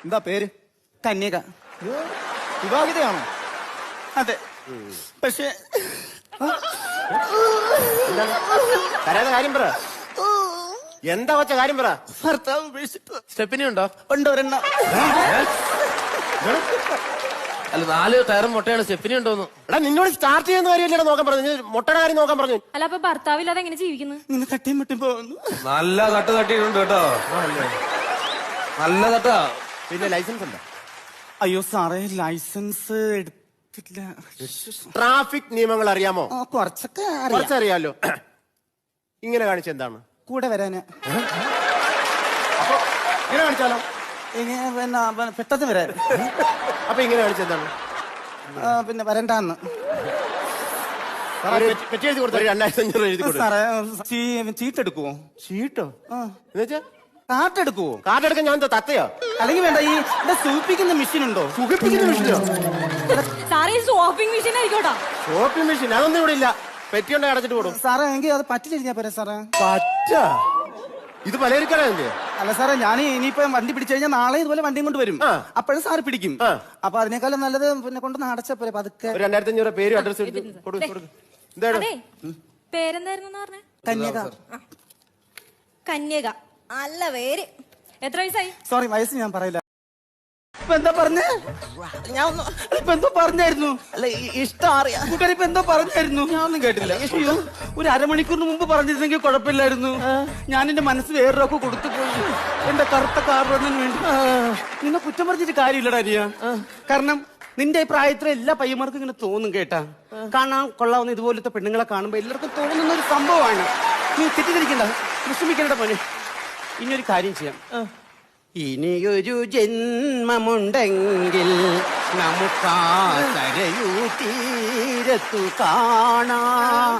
എന്താ പേര്? കന്യക. വിവാഹിതയാണോ? അതെ. പക്ഷെ കരയാതെ കാര്യം പറ. എന്താ വച്ച കാര്യം പറ. ഭർത്താവ് ഉപേക്ഷിച്ചിട്ട് സ്റ്റെപ്പിനി ഉണ്ടോ? ഉണ്ട് ഒരെണ്ണം. അല്ല 4 ടയറും മുട്ടയാണ്. സ്റ്റെപ്പിനി ഉണ്ടോന്ന്? എടാ നിന്നോട് സ്റ്റാർട്ട് ചെയ്യുന്ന കാര്യമല്ലേ നോക്കാൻ പറഞ്ഞു. മുട്ടയുടെ കാര്യം നോക്കാൻ പറഞ്ഞു. അല്ല അപ്പൊ ഭർത്താവില്ലാതെ എങ്ങനെ ജീവിക്കുന്നു? ഇങ്ങനെ തട്ടിയും മുട്ടി പോകുന്നു. നല്ല തട്ട് തട്ടിയിട്ടുണ്ട് കേട്ടോ. നല്ല തട്ടാ. പിന്നെ ലൈസൻസ് ഉണ്ടോ? അയ്യോ സാറേ, ലൈസൻസ് എടുത്തില്ല. ട്രാഫിക് നിയമങ്ങൾ അറിയാമോ? കുറച്ചൊക്കെ കുറച്ചറിയാലോ. ഇങ്ങനെ കാണിച്ച എന്താണ്? കൂടെ വരാന്. അപ്പൊ ഇങ്ങനെ കാണിച്ചാലോ? പിന്നെ പെട്ടെന്ന് വരാൻ. അപ്പൊ ഇങ്ങനെ കാണിച്ച എന്താണ്? പിന്നെ വരണ്ടാന്ന്. പെറ്റി എഴുതി കൊടുത്തു. 2500 എഴുതി കൊടുത്തു. സാറേ ചീട്ടെടുക്കുവോ? ചീട്ടോ? എന്നുവെച്ചാ കാട്ടെടുക്കുവോ? കാർഡ് എടുക്കാൻ ഞാൻ തത്തയോ? അല്ലെങ്കിൽ വേണ്ട, ഈ സൂപ്പിക്കുന്ന മെഷീൻ ഉണ്ടോ? സുഖിപ്പിക്കുന്ന മെഷീനോ? സാറേ ഷോപ്പിംഗ് മെഷീൻ ആയിക്കോട്ടാ. ഷോപ്പിംഗ് മെഷീൻ അതൊന്നും ഇവിടെ ഇല്ല. പെറ്റി കൊണ്ട് അടച്ചിട്ട് കൊടുക്കും. സാറേ എങ്കിൽ അത് പറ്റിച്ചിരിക്കാ പോരെ സാറേ? പറ്റ ഇത് പലചരക്കടയല്ലേ? അല്ല സാറേ, ഞാൻ ഇനിയിപ്പോ വണ്ടി പിടിച്ചു കഴിഞ്ഞാൽ നാളെ ഇതുപോലെ വണ്ടിയും കൊണ്ട് വരും. അപ്പോഴും സാറ് പിടിക്കും. അപ്പൊ അതിനേക്കാളും നല്ലത് പിന്നെ കൊണ്ടൊന്ന് അടച്ചാ പോരെ പതുക്കെ. 2500 പേരും അഡ്രസ് കൊടുക്കും. അതെ, പേരെന്തായിരുന്നു പറഞ്ഞേ? കന്യക. കന്യക. നല്ല പേര്. എത്ര വയസ്സായി? സോറി, വയസ്സ് ഞാൻ പറയില്ല. ഇപ്പൊ എന്താ പറഞ്ഞേ? ഞാൻ ഇപ്പൊ എന്തോ പറഞ്ഞായിരുന്നു. അല്ല ഇഷ്ടം അറിയാം. കൂട്ടുകാരി ഇപ്പൊ എന്തോ പറഞ്ഞായിരുന്നു. ഞാനൊന്നും കേട്ടില്ല. അയ്യോ, ഒരു അരമണിക്കൂറിന് മുമ്പ് പറഞ്ഞിരുന്നെങ്കിൽ കുഴപ്പമില്ലായിരുന്നു. ഞാൻ എന്റെ മനസ്സ് വേറൊക്കെ കൊടുത്തു പോയി. എന്റെ കറുത്ത കാറിന് വേണ്ടി. നിന്നെ കുറ്റം പറഞ്ഞിട്ട് കാര്യമില്ലടാ അരിയ. കാരണം നിന്റെ പ്രായത്തിലെ എല്ലാ പയ്യന്മാർക്കും ഇങ്ങനെ തോന്നും കേട്ടാ. കാണാൻ കൊള്ളാവുന്ന ഇതുപോലത്തെ പെണ്ണുങ്ങളെ കാണുമ്പോ എല്ലാവർക്കും തോന്നുന്ന ഒരു സംഭവമാണ്. നീ തെറ്റിദ്ധരിക്കണ്ട, വിഷമിക്കണ്ട മോനെ. ഇനിയൊരു കാര്യം ചെയ്യാം. ഇനിയൊരു ജന്മമുണ്ടെങ്കിൽ നമുക്കാ കരയൂ തീരത്തു കാണാം.